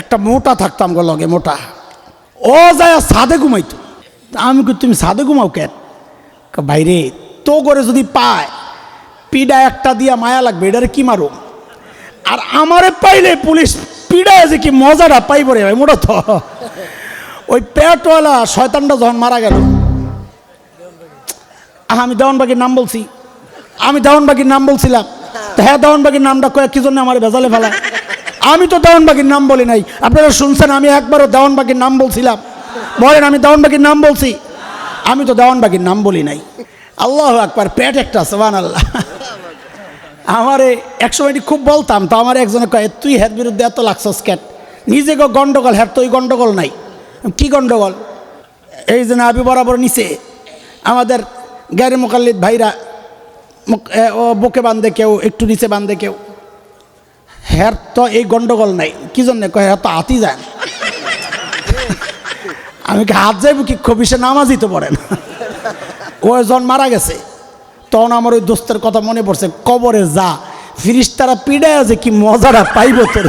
একটা মোটা থাকতাম গো লগে মোটা, ও যায় ছাদে ঘুমাইতো। আমি কই তুমি ছাদে ঘুমাও কেন? বাইরে তো করে যদি পায় পিডা একটা দিয়া মায়া লাগবে, এটারে কি মারো? আর আমারে পাইলে পুলিশ পিডায় যে কি মজাটা পাইব রে ভাই মোটা তো। ওই পেটওয়ালা শয়তানটা যখন মারা গেল, আমি দেওয়ানবাগির নাম বলছি, আমি দেওয়ানবাগির নাম বলছিলাম, হ্যাঁ দেওয়ানবাগির নামটা কয়েক কি জন্য আমার ভেজালে ফেলায়? আমি তো দেওয়ানবাগির নাম বলি নাই। আপনারা শুনছেন আমি একবারও দেওয়ানবাগির নাম বলছিলাম? বলেন আমি দেওয়ানবাগির নাম বলছি? আমি তো দেওয়ানবাগির নাম বলি নাই। আল্লাহ আকবার, পেট একটা সুবহানাল্লাহ। আমারে একসময় খুব বলতাম, তো আমার একজনে কয় তুই হের বিরুদ্ধে এত লাগছস কেন? নিজে গো গন্ডগোল, হ্যার তো ওই গন্ডগোল নাই। কি গন্ডগোল? এই যে নাবি বরাবর নিচে আমাদের গায়ের মোকাল্লিদ ভাইরা ও বুকে বাঁধে, কেউ একটু নিচে বাঁধে, কেউ হ্যার তো এই গন্ডগোল নাই। কি জন্যে কয় হ্যাঁ তো হাতি যান। আমি কি হাত যাইব কি? খবিসে নামাজই তো পড়ে না। ও জন মারা গেছে, তখন আমার ওই দোস্তের কথা মনে পড়ছে, কবরে যা ফিরিস্তারা পিড়ায় যে কি মজাটা পাইব তোর।